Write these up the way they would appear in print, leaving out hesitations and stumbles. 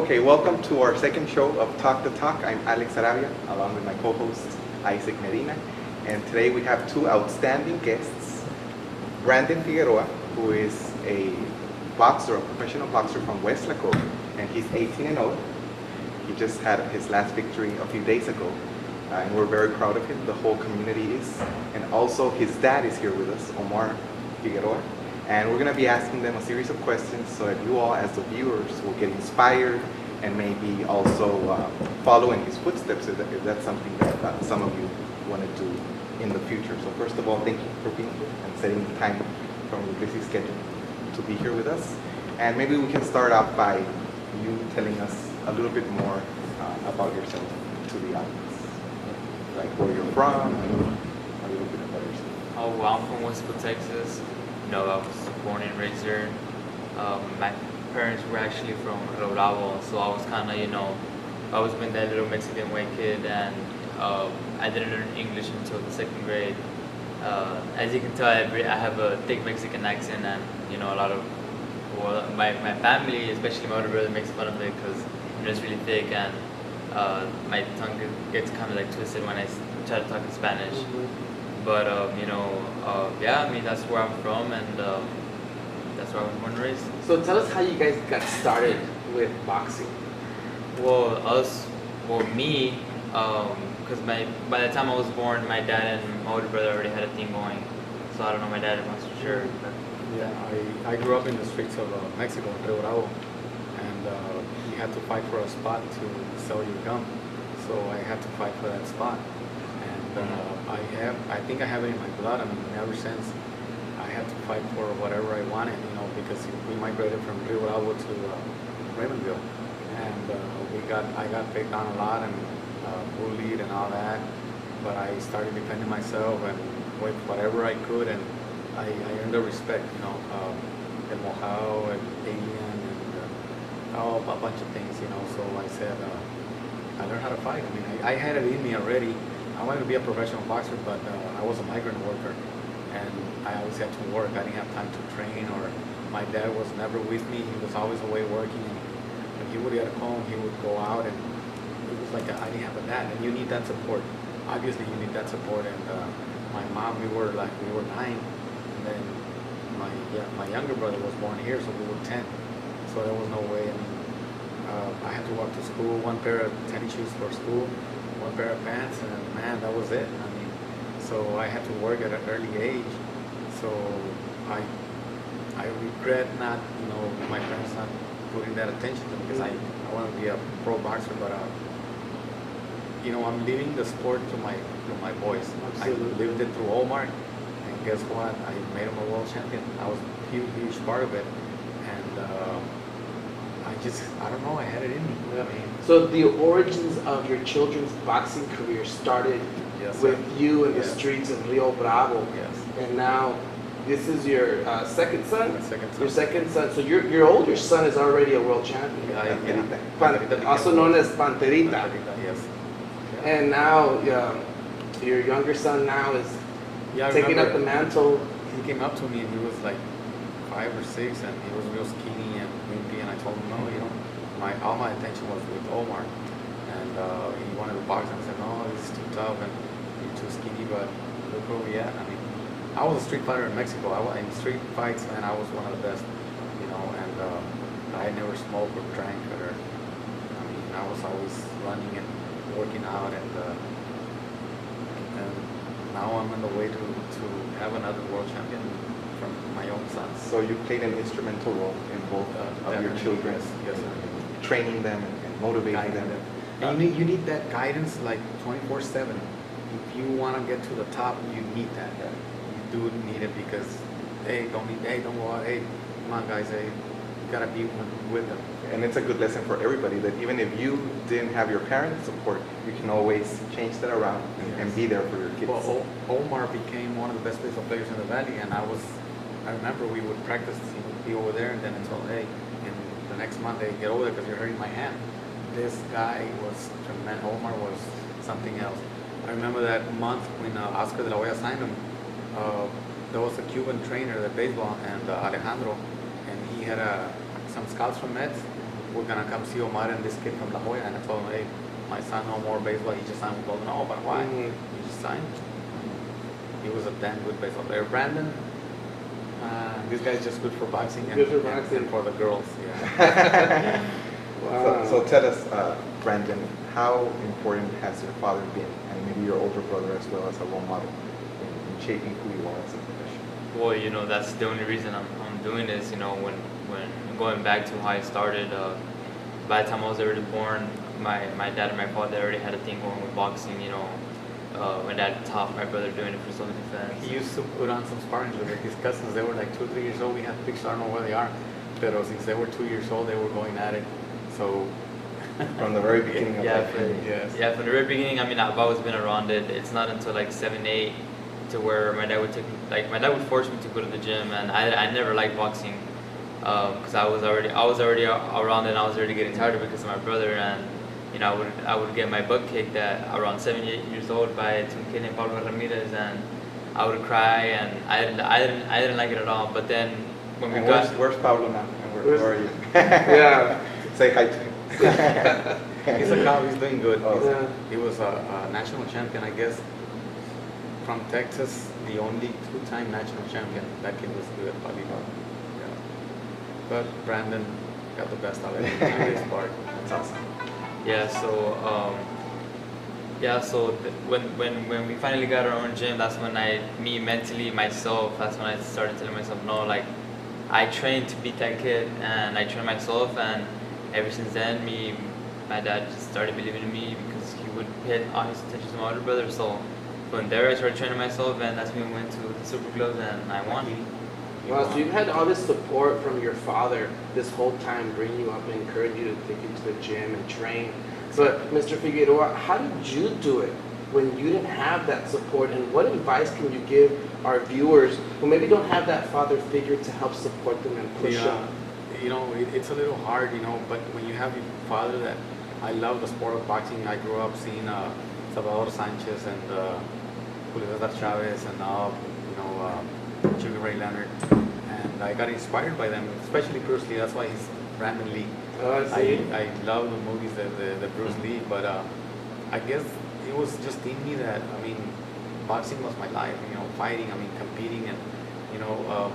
Okay, welcome to our second show of Talk the Talk. I'm Alex Sarabia, along with my co-host Isaac Medina, and today we have two outstanding guests. Brandon Figueroa, who is a boxer, a professional boxer from Weslaco, and he's 18-0. He just had his last victory a few days ago, and we're very proud of him. The whole community is, and also his dad is here with us, J.A.R. Figueroa. And we're going to be asking them a series of questions so that you all, as the viewers, will get inspired and maybe also follow in his footsteps if that's something that some of you want to do in the future. So first of all, thank you for being here and setting the time from your busy schedule to be here with us. And maybe we can start off by you telling us a little bit more about yourself to the audience, like where you're from, and a little bit about yourself. Oh, well, I'm from Weslaco, Texas. I was born and raised there. My parents were actually from Rio Bravo, so I was kind of, I always been that little Mexican white kid, and I didn't learn English until the second grade. As you can tell, I have a thick Mexican accent, and a lot of my family, especially my older brother, makes fun of it because it's really thick, and my tongue gets kind of like twisted when I try to talk in Spanish. Mm-hmm. But yeah, I mean that's where I'm from, and that's where I was born and raised. So tell us how you guys got started with boxing. Me, because by the time I was born, my dad and my older brother already had a thing going. So I don't know my dad much for sure. But Yeah, I grew up in the streets of Mexico, in Rio Bravo, and you had to fight for a spot to sell your gun. So I had to fight for that spot. And I think I have it in my blood. I mean, ever since I had to fight for whatever I wanted, because we migrated from Rio Bravo to Raymondville, and I got picked on a lot and bullied and all that. But I started defending myself and with whatever I could, and I earned the respect. El Mojao, and Alien, and a bunch of things. So I said I learned how to fight. I mean, I had it in me already. I wanted to be a professional boxer, but I was a migrant worker, and I always had to work. I didn't have time to train, or my dad was never with me. He was always away working, and when he would get home, he would go out, and it was like I didn't have a dad, and you need that support. Obviously, you need that support, and my mom, we were 9, and then my younger brother was born here, so we were 10. So there was no way. I mean, I had to walk to school, one pair of tennis shoes for school, one pair of pants, and man, that was it. I mean, so I had to work at an early age. So I regret not, my parents not putting that attention to me, because I want to be a pro boxer, but I'm leaving the sport to my boys. Absolutely. I lived it through J.A.R, and guess what? I made him a world champion. I was a huge part of it, and I don't know, I had it in me. Yeah. I mean, so the origins of your children's boxing career started with you in the streets of Rio Bravo. Yes. And now this is your second son? My second son. Your second son. So your older son is already a world champion. Also known as Panterita. Yes. And now your younger son now is taking up the mantle. He came up to me and he was like 5 or 6, and he was real skinny and wimpy, and I told him, no, all my attention was with J.A.R, and he wanted to box, and I said, no, this is too tough and you're too skinny, but look where we at. I mean, I was a street fighter in Mexico. In street fights, man, I was one of the best, and I never smoked or drank, or I was always running and working out, and now I'm on the way to have another world champion from my own sons. So you played an instrumental role in both of your children, yes, training them and motivating them. And you need that guidance like 24/7. If you want to get to the top, you need that. You do need it, because don't go out. Hey, come on, guys. Hey, you gotta be with them. And it's a good lesson for everybody that even if you didn't have your parents' support, you can always change that around and be there for your kids. Well, J.A.R became one of the best baseball players in the valley, and I remember we would practice. He would be over there, and then I told, hey, in the next month, hey, get over there because you're hurting my hand. This guy was tremendous. J.A.R was something else. I remember that month when Oscar de la Hoya signed him. There was a Cuban trainer at baseball, and Alejandro, and he had some scouts from Mets, we're gonna come see Omar and this kid from La Jolla. And I told him, hey, my son no more baseball. He just signed with Golden. No, but why? He just signed. He was a damn good baseball player. Brandon, this guy's just good for boxing and, and for the girls. Yeah. Wow. So tell us, Brandon, how important has your father been, and maybe your older brother as well, as a role model in shaping who you are as a professional? Well, you know, that's the only reason I'm doing this. You know, when going back to how I started, by the time I was already born, my dad and my father already had a thing going with boxing. You know, my dad taught my brother doing it for self-defense. He used to put on some sparring with his cousins. They were like 2 or 3 years old. We had pictures. I don't know where they are. But since they were 2 years old, they were going at it. So from the very beginning of yeah, life. Yeah, from the very beginning. I mean, I've always been around it. It's not until like 7, 8 to where my dad would take me, like my dad would force me to go to the gym, and I never liked boxing because I was already around it, and I was already getting tired of it because of my brother. And you know, I would get my butt kicked at around 7, 8 years old by a kid named Pablo Ramirez, and I would cry, and I didn't like it at all. But then when we got where's Pablo now? And where are you? Yeah. Say hi to him. He's a cop. He's doing good. Oh. He was a national champion, I guess, from Texas. The only 2-time national champion. That kid was good at volleyball. Yeah. But Brandon got the best out of him in this part. That's awesome. Yeah, so when we finally got our own gym, that's when me mentally myself, that's when I started telling myself, no, like I trained to beat that kid, and I trained myself, and ever since then, my dad just started believing in me because he would pay all his attention to my older brother. So from there, I started training myself, and that's when we went to the Super Clubs, and I won. Wow, so you've had all this support from your father this whole time, bringing you up and encouraging you to take you to the gym and train. But Mr. Figueroa, how did you do it when you didn't have that support? And what advice can you give our viewers who maybe don't have that father figure to help support them and push them? You know, it's a little hard, you know, but when you have your father that, I love the sport of boxing. I grew up seeing Salvador Sanchez and Julio Cesar Chavez and now, you know, Sugar Ray Leonard, and I got inspired by them, especially Bruce Lee. That's why he's Brandon Lee. Oh, I see. I love the movies, the Bruce Lee, but I guess it was just in me that, I mean, boxing was my life, you know, fighting, I mean, competing, and, you know,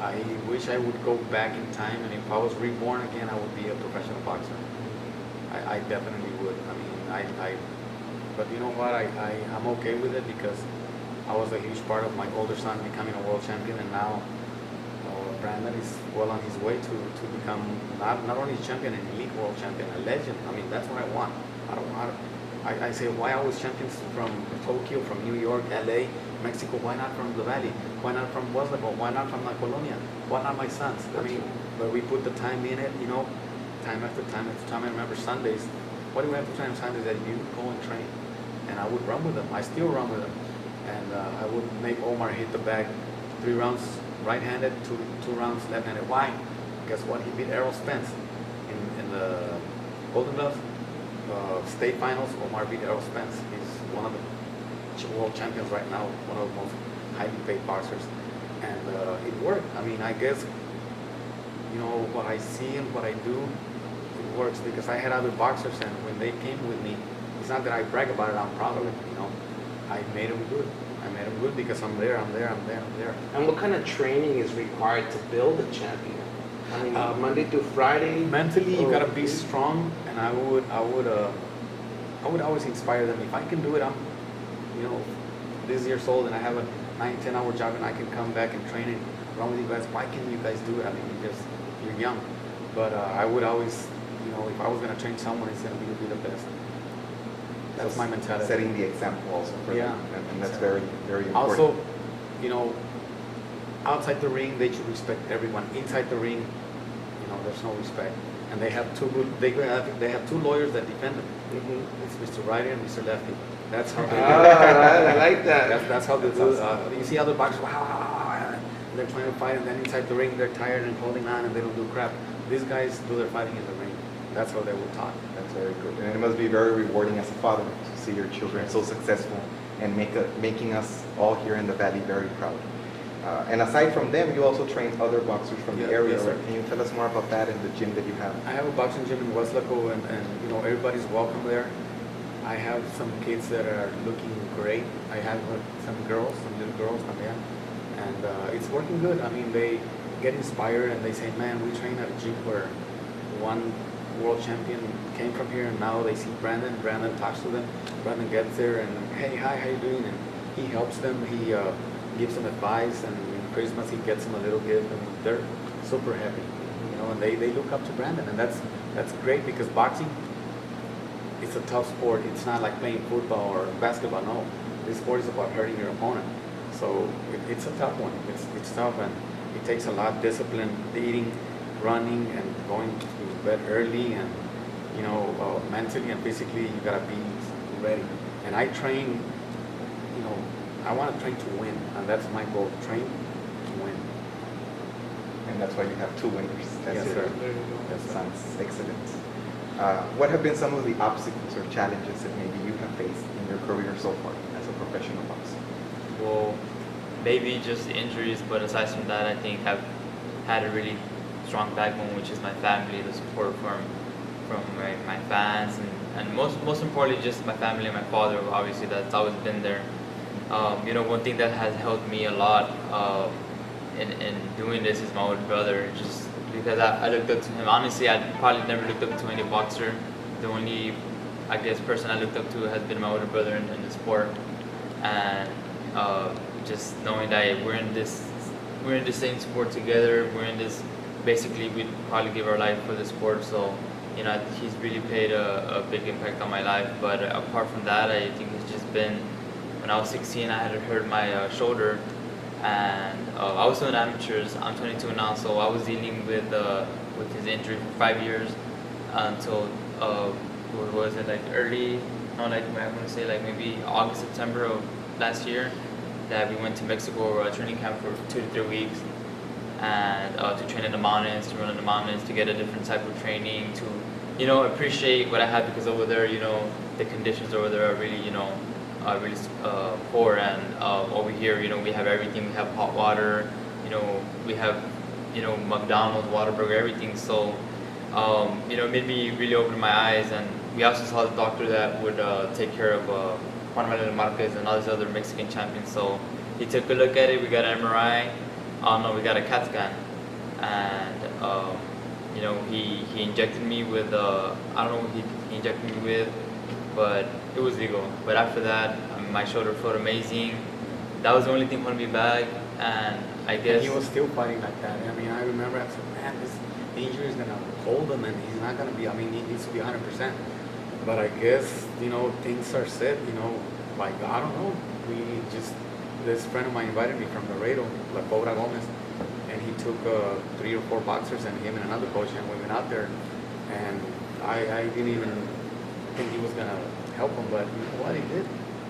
I wish I would go back in time, and if I was reborn again, I would be a professional boxer. I definitely would. I mean, but you know what, I'm okay with it because I was a huge part of my older son becoming a world champion, and now Brandon is well on his way to become not only a champion, an elite world champion, a legend. I mean, that's what I want. I say, why always champions from Tokyo, from New York, LA, Mexico? Why not from the Valley? Why not from Weslaco? Why not from La Colonia? Why not my sons? I mean, but we put the time in it, you know, time after time after time. I remember Sundays. What do we have to train on Sundays? That you go and train, and I would run with them. I still run with them. And I would make Omar hit the bag 3 rounds right-handed, 2 rounds left-handed. Why? Guess what? He beat Errol Spence in the Golden Glove state finals. Omar beat Errol Spence. He's one of the world champions right now, one of the most highly paid boxers. And it worked. I mean, I guess, you know, what I see and what I do, it works because I had other boxers, and when they came with me, it's not that I brag about it, I'm proud of it, you know. I made them good. I made them good because I'm there. And what kind of training is required to build a champion? I mean, Monday through Friday. Mentally, you gotta be strong, and I would always inspire them. If I can do it, I'm, you know, this years old, and I have a 9-10 hour job, and I can come back and train and run with you guys. Why can't you guys do it? I mean, you're young, but I would always, you know, if I was gonna train someone, it's gonna be the best. That's my mentality. Setting the example also for them, and that's very, very important. Also, you know, outside the ring, they should respect everyone. Inside the ring, you know, there's no respect. And they have they have 2 lawyers that defend them. Mm-hmm. It's Mr. Righty and Mr. Lefty. That's how they I like that. That's how you see other boxers, they're trying to fight, and then inside the ring, they're tired and holding on, and they don't do crap. These guys do their fighting in the ring. That's how they were taught. That's very good. And it must be very rewarding as a father to see your children so successful and making us all here in the Valley very proud. And aside from them, you also train other boxers from the area, Yes, sir. right? Can you tell us more about that and the gym that you have? I have a boxing gym in Weslaco, and you know, everybody's welcome there. I have some kids that are looking great. I have some girls, some little girls también, and it's working good. I mean, they get inspired and they say, man, we train at a gym where one world champion came from here, and now they see Brandon. Brandon talks to them. Brandon gets there and, hey, hi, how you doing? And he helps them. He gives them advice, and in Christmas he gets them a little gift, and they're super happy, you know. And they look up to Brandon, and that's great, because boxing, it's a tough sport. It's not like playing football or basketball. No, this sport is about hurting your opponent. So it's a tough one. It's tough, and it takes a lot of discipline, eating, running, and going to bed early, and you know, mentally and physically, you gotta be ready. And I train, you know, I want to train to win, and that's my goal. Train to win. And that's why you have 2 winners. That's Yes, it. sir. That sounds excellent. What have been some of the obstacles or challenges that maybe you have faced in your career so far as a professional boxer? Well, maybe just injuries, but aside from that, I think I've had a really strong backbone, which is my family, the support from my fans, and most importantly, just my family and my father. Obviously, that's always been there. You know, one thing that has helped me a lot in doing this is my older brother. Just because I looked up to him. Honestly, I probably never looked up to any boxer. The only, I guess, person I looked up to has been my older brother in the sport, and just knowing that we're in the same sport together. We're in this. Basically, we probably give our life for the sport. So, you know, he's really played a big impact on my life. But apart from that, I think it's just been, when I was 16, I had hurt my shoulder, and I was doing amateurs. I'm 22 now, so I was dealing with his injury for 5 years until what was it, like early? No, like I want to say like maybe August, September of last year, that we went to Mexico a training camp for 2 to 3 weeks, and to train in the mountains, to run in the mountains, to get a different type of training, to, you know, appreciate what I had, because over there, you know, the conditions over there are really, you know, really poor, and over here, you know, we have everything. We have hot water, you know, we have, you know, McDonald's, Whataburger, everything. So, you know, it made me really open my eyes, and we also saw the doctor that would take care of Juan Manuel Marquez and all these other Mexican champions. So he took a look at it. We got an MRI. No, we got a CAT scan, and you know, he injected me with I don't know what he injected me with, but it was legal. But after that, my shoulder felt amazing. That was the only thing holding me back, and I guess And he was still fighting like that. I mean, I remember I said, man, this injury is gonna hold him, and he's not gonna be. I mean, he needs to be 100%. But I guess, you know, things are set. You know, like, I don't know. This friend of mine invited me from Laredo, like Bobra Gomez, and he took 3 or 4 boxers and him and another coach, and we went out there, and I didn't even think he was gonna help him, but you know what, he did.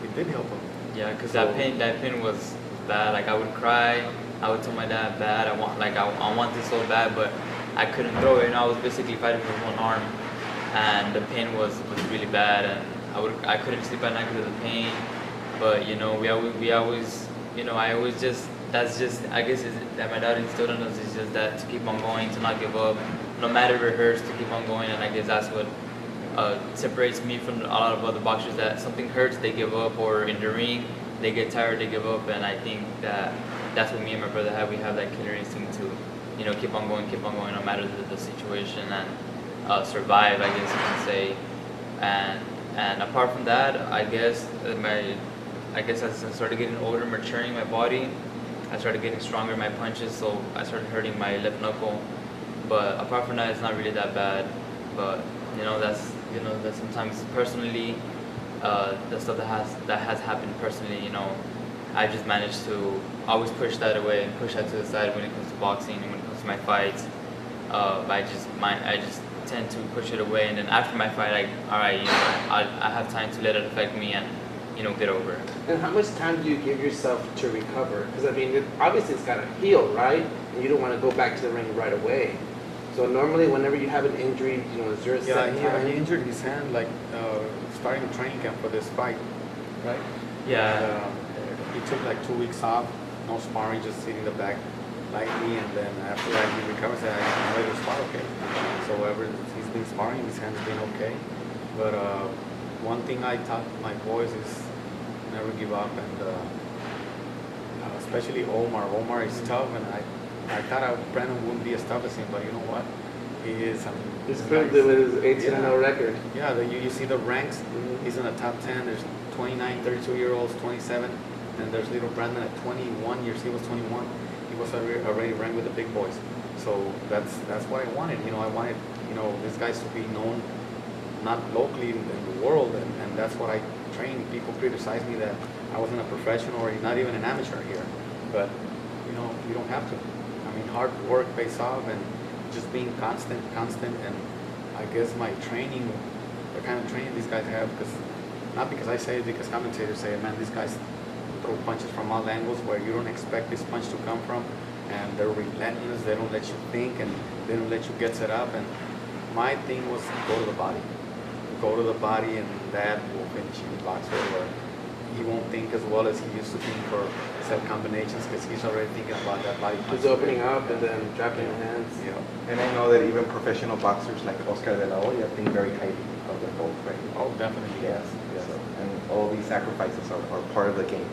It did help him. yeah, because So- that pain was bad. Like I would cry. I would tell my dad, "Bad, I want this so bad," but I couldn't throw it. And I was basically fighting with one arm, and the pain was really bad, and I couldn't sleep at night because of the pain. But you know, we always, you know, I always just, that's just, I guess that my dad instilled in us, is just that, to keep on going, to not give up, no matter if it hurts, to keep on going. And I guess that's what separates me from a lot of other boxers, that something hurts, they give up, or in the ring, they get tired, they give up. And I think that's what me and my brother have. We have that killer instinct to, you know, keep on going, no matter the situation, and survive, I guess you can say. And apart from that, I guess as I started getting older, maturing my body, I started getting stronger in my punches, so I started hurting my left knuckle. But apart from that, it's not really that bad. But you know, that's sometimes personally, the stuff that has happened personally, you know, I just managed to always push that away and push that to the side when it comes to boxing and when it comes to my fights. I just tend to push it away, and then after my fight, alright, you know, I have time to let it affect me and, you know, get over it. And how much time do you give yourself to recover? Because I mean, obviously it's got to heal, right? And you don't want to go back to the ring right away. So normally, whenever you have an injury, you know, is there a set time? He injured his hand like starting a training camp for this fight, right? Yeah. And, he took like 2 weeks off, no sparring, just sitting in the back lightly, and then after that he recovers, I can let him spar, okay. So ever he's been sparring, his hand's been okay. But one thing I taught my boys is never give up, and especially Omar. Omar is tough, and I thought Brandon wouldn't be as tough as him, but you know what? He is. I mean, He's proved it with his 18-0 record. Yeah, you see the ranks. He's in the top 10. There's 29, 32-year-olds, 27, and there's little Brandon at 21 years. He was 21. He was already ranked with the big boys. So that's what I wanted. You know, I wanted these guys to be known, not locally in the world, and that's what I train. People criticize me that I wasn't a professional or not even an amateur here, but you don't have to. I mean, hard work pays off, and just being constant, and I guess my training, the kind of training these guys have, not because I say it, because commentators say, man, these guys throw punches from all angles where you don't expect this punch to come from, and they're relentless. They don't let you think, and they don't let you get set up. And my thing was go to the body, and that will finish any boxer where he won't think as well as he used to think for set combinations, because he's already thinking about that body punch. He's opening up and then dropping the hands. Yeah. And I know that even professional boxers like Oscar de la Hoya think very highly of the gold, right? Oh, definitely. Yes. Yes. So, and all these sacrifices are part of the game.